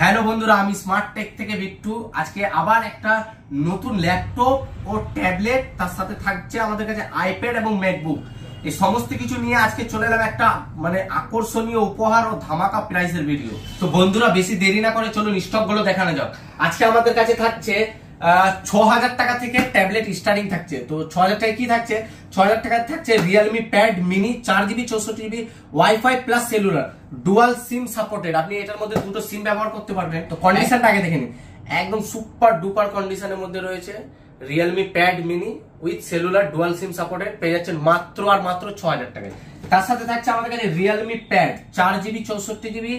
Hello বন্ধুরা, আমি smart take থেকে বিট্টু। আজকে আবার একটা নতুন ল্যাপটপ ও ট্যাবলেট, তার সাথে থাকছে আমাদের কাছে আইপ্যাড এবং ম্যাকবুক, এই সমস্ত কিছু নিয়ে আজকে চলে এলাম একটা আকর্ষণীয় উপহার ও ধামাকা প্রাইসের ভিডিও। তো বন্ধুরা, বেশি দেরি না করে চলুন স্টক গুলো দেখানো যাক। আজকে আমাদের কাছে থাকছে ৬০০০ টাকা থেকে ট্যাবলেট স্টার্টিং থাকছে। তো ৬০০০ টাকা কি থাকছে? ৬০০০ টাকা থাকছে Realme pad mini 4GB 64GB wifi plus cellular dual SIM supported. আপনি এটার মধ্যে দুটো সিম ব্যবহার করতে পারবেন। তো কন্ডিশনটা আগে দেখে নিন, একদম সুপার ডুপার কন্ডিশনের মধ্যে রয়েছে। Realme pad mini with cellular dual SIM supported পেয়ে যাচ্ছেন মাত্র আর মাত্র ৬০০০ টাকায়। তার সাথে থাকছে আমাদের কাছে Realme pad 4GB 64GB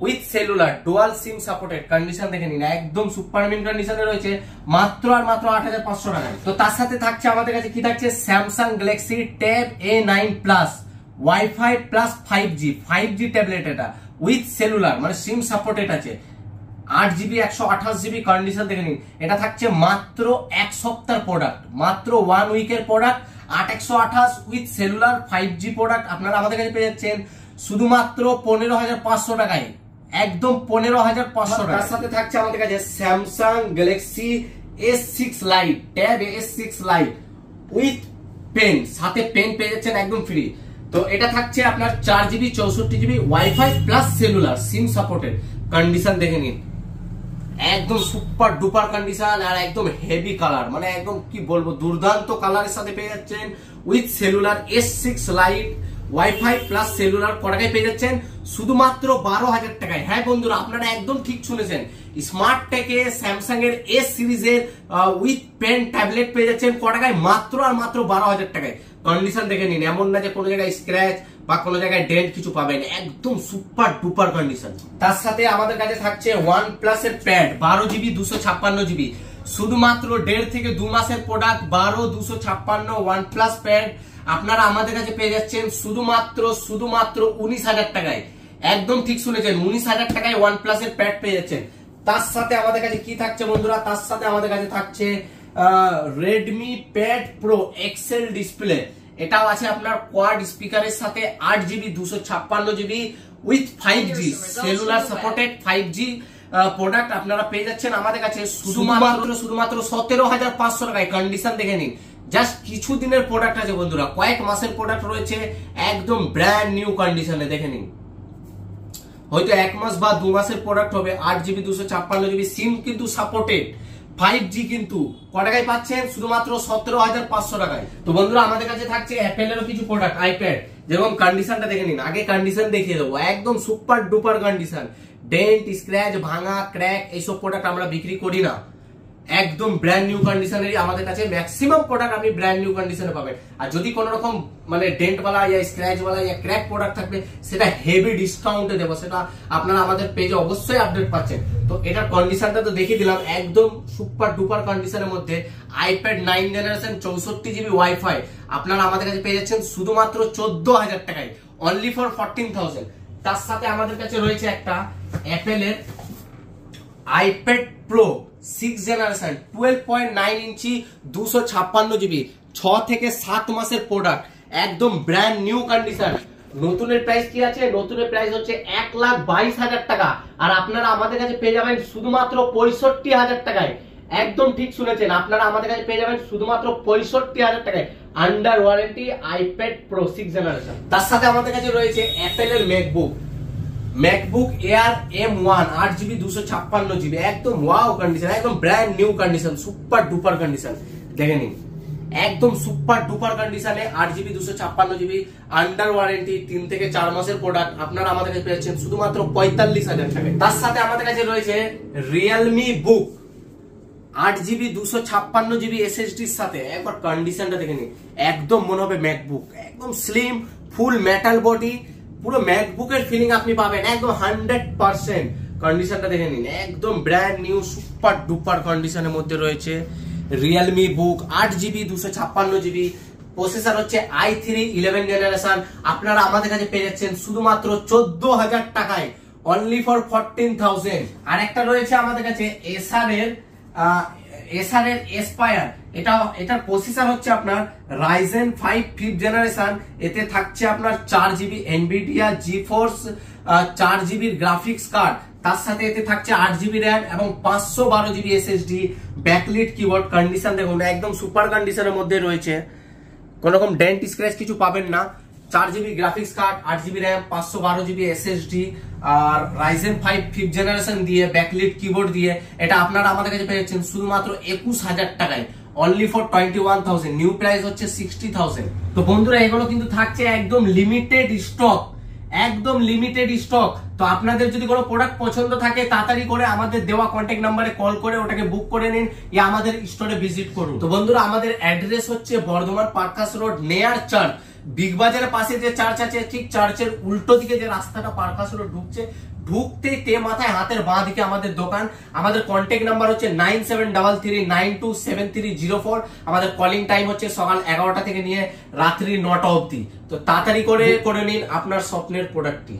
with cellular dual SIM supported. Condition দেখে নিন, একদম সুপার মিন কন্ডিশনে রয়েছে, মাত্র আর মাত্র ৮৫০০ টাকায়। তো তার সাথে থাকছে আমাদের কাছে কি থাকছে? Samsung Galaxy tab A9 plus wifi plus 5G tablet, এটা উইথ সেলুলার সিম সাপোর্টেড আছে। 8GB 128GB কন্ডিশন দেখে নিন, এটা থাকছে মাত্র এক সপ্তাহের প্রোডাক্ট, মাত্র 1 উইকের product. 8128 with cellular 5G product আপনারা আমাদের কাছে পেয়ে যাচ্ছেন শুধুমাত্র ১৫৫০০ টাকায়, একদম ১৫৫০০ টাকা। তার সাথে থাকছে আমাদের কাছে Samsung Galaxy S6 lite tab S6 lite with pen, সাথে পেন পেয়ে যাচ্ছেন একদম ফ্রি। তো এটা থাকছে আপনার 4GB 64GB wifi plus cellular SIM supported. Condition দেখে নিন, একদম সুপার ডুপার কন্ডিশন আর একদম হেভি কালার, একদম কি বলবো, দুর্দান্ত কালারের সাথে পেয়ে যাচ্ছেন with cellular S6 light wifi plus cellular কটাকায় পেয়ে যাচ্ছেন? শুধুমাত্র ১২০০০ টাকায়। হ্যাঁ বন্ধুরা, আপনারা একদম ঠিক শুনেছেন, স্মার্ট টেকে স্যামসাং এর S সিরিজের উইথ পেন ট্যাবলেট পেয়ে যাচ্ছেন কটাকায়? মাত্র আর মাত্র ১২০০০ টাকায়। কন্ডিশন দেখে নিন, এমন না যে কোনো জায়গায় স্ক্র্যাচ বা কোনো জায়গায় ডেন্ট কিছু পাবেন, একদম সুপার ডুপার কন্ডিশন। তার সাথে আমাদের কাছে থাকছে OnePlus এর প্যাড ১২GB ২৫৬GB, শুধুমাত্র ১.৫ থেকে ২ মাসের প্রোডাক্ট। ১২/২৫৬ OnePlus প্যাড আপনারা আমাদের কাছে পেয়ে যাচ্ছেন শুধুমাত্র ১৯০০০ টাকায়। একদম ঠিক শুনেছেন, ১৯০০০ টাকায় OnePlus এর প্যাড পেয়ে যাচ্ছেন। তার সাথে আমাদের কাছে কি থাকছে বন্ধুরা? তার সাথে আমাদের কাছে থাকছে Redmi Pad Pro XL display, এটাও আছে আপনার কোয়াড স্পিকারের সাথে 8GB 256GB with 5G cellular supported 5G product আপনারা পেয়ে যাচ্ছেন আমাদের কাছে শুধুমাত্র ১৭৫০০ টাকায়। কন্ডিশন দেখে নিন, জাস্ট কিছু দিনের প্রোডাক্ট আছে বন্ধুরা, কয়েক মাসের প্রোডাক্ট রয়েছে, একদম ব্র্যান্ড নিউ কন্ডিশনে। দেখে নিন, হয়তো ১ মাস বা ২ মাসের প্রোডাক্ট হবে। 8GB 256GB সিম কিন্তু সাপোর্টেড, 5G কিন্তু কটাকায় পাচ্ছেন? শুধুমাত্র ১৭৫০০ টাকায়। তো বন্ধুরা, আমাদের কাছে থাকছে অ্যাপেলেরও কিছু প্রোডাক্ট আইপ্যাড, যেরকম কন্ডিশনটা দেখে নিন। আগে কন্ডিশন দেখিয়ে দেবো, একদম super duper condition, dent scratch ভাঙা ক্র্যাক এইসব প্রোডাক্ট আমরা বিক্রি করি না, একদম ব্র্যান্ড নিউ কন্ডিশনেরই আমাদের কাছে ম্যাক্সিমাম প্রোডাক্ট আপনি ব্র্যান্ড নিউ কন্ডিশনে পাবেন। আর যদি কোনো রকম ডেন্ট ওয়ালা ইয়া স্ক্র্যাচ ওয়ালা ইয়া ক্র্যাক প্রোডাক্ট থাকবে, সেটা হেভি ডিসকাউন্টে দেবো, সেটা আপনারা আমাদের পেজে অবশ্যই আপডেট পাচ্ছেন। তো এটার কন্ডিশনটা তো দেখিয়ে দিলাম, একদম সুপার ডুপার কন্ডিশনের মধ্যে আইপ্যাড 9 জেনারেশন 64GB ওয়াইফাই আপনারা আমাদের কাছে পেয়ে যাচ্ছেন শুধুমাত্র ১৪০০০ টাকায়, অনলি ফর 14,000। তার সাথে আমাদের কাছে রয়েছে একটা অ্যাপেলের আইপ্যাড প্রো 6 জেনারেশন 12.9 ইঞ্চি 256GB ৬ থেকে ৭ মাসের প্রোডাক্ট, একদম ব্র্যান্ড নিউ কন্ডিশন। নতুনের প্রাইস কি আছে? নতুনের প্রাইস হচ্ছে ১,২২,০০০ টাকা, আর আপনারা আমাদের কাছে পেয়ে যাবেন শুধুমাত্র ৬৫,০০০ টাকায়। একদম ঠিক শুনেছেন, আপনারা আমাদের কাছে পেয়ে যাবেন শুধুমাত্র ৬৫,০০০ টাকায় under warranty iPad pro 6 generation. তার সাথে আমাদের কাছে রয়েছে অ্যাপেলের MacBook air M1 8GB 256GB, একদম ওয়াও কন্ডিশন, একদম brand new condition, super duper condition. দেখে নিন, একদম সুপার ডুপার কন্ডিশনে 8GB 256GB আন্ডার ওয়ারেন্টি 3 থেকে 4 মাসের প্রোডাক্ট আপনারা আমাদের কাছে পেয়েছেন শুধুমাত্র ৪৫,০০০ টাকায়। তার সাথে আমাদের কাছে রয়েছে রিয়েলমি বুক 8GB 256GB SSDর সাথে। একবার কন্ডিশনটা দেখে নিন, একদম মনে হবে ম্যাকবুক, একদম স্লিম ফুল মেটাল বডি, পুরো ম্যাকবুকের ফিলিং আপনি পাবেন একদম 100%। কন্ডিশনটা দেখে নিন, একদম ব্র্যান্ড নিউ সুপার ডুপার কন্ডিশনের মধ্যে রয়েছে রিয়েলমি বুক 8GB 256GB, প্রসেসর হচ্ছে i3 11 জেনারেশন। আপনারা আমাদের কাছে পেয়ে যাচ্ছেন শুধুমাত্র ১৪০০০ টাকায়, অনলি ফর 14,000। আর একটা রয়েছে আমাদের কাছে এসারের এসপায়ার, এটার প্রসেসর হচ্ছে আপনার Ryzen 5 5th জেনারেশন। এতে থাকছে আপনার 4GB Nvidia GeForce 4GB graphics card, তার সাথে এতে থাকছে 8GB র্যাম এবং 512GB SSD, backlit keyboard, condition দেখুন একদম সুপার কন্ডিশনের মধ্যে রয়েছে, কোন রকম ডেন্ট স্ক্র্যাচ কিছু পাবেন না। 4GB graphics card, 8GB RAM, 512GB SSD আর Ryzen 5 5th জেনারেশন দিয়ে ব্যাকলিট কিবোর্ড দিয়ে এটা আপনারা আমাদের কাছে পেয়ে যাচ্ছেন শুধুমাত্র 21,000 টাকায়, অনলি ফর 21,000। নিউ প্রাইস হচ্ছে 60,000। তো বন্ধুরা এগুলো কিন্তু থাকছে একদম লিমিটেড স্টক, একদম লিমিটেড স্টক। তো আপনাদের যদি কোনো প্রোডাক্ট পছন্দ থাকে তাড়াতাড়ি করে আমাদের দেওয়া কন্ট্যাক্ট নাম্বারে কল করে ওটাকে বুক করে নিন, ইয়া আমাদের স্টোরে ভিজিট করুন। তো বন্ধুরা আমাদের অ্যাড্রেস হচ্ছে বর্ধমান পার্কাস রোড, নেয়ার চার্চ, বিগ বাজারের পাশে যে চার্চ আছে ঠিক চার্চের উল্টো দিকে যে রাস্তাটা পার্কাস রোড ঢুকছে, ঢুকতেই তে মাথায় হাতের বাঁ দিকে আমাদের দোকান। আমাদের কন্ট্যাক্ট নাম্বার হচ্ছে 9733927304। আমাদের কলিং টাইম হচ্ছে সকাল 11টা থেকে নিয়ে রাত্রি 9টা অবধি। তো তাড়াতাড়ি করে নিন আপনার স্বপ্নের প্রোডাক্টটি।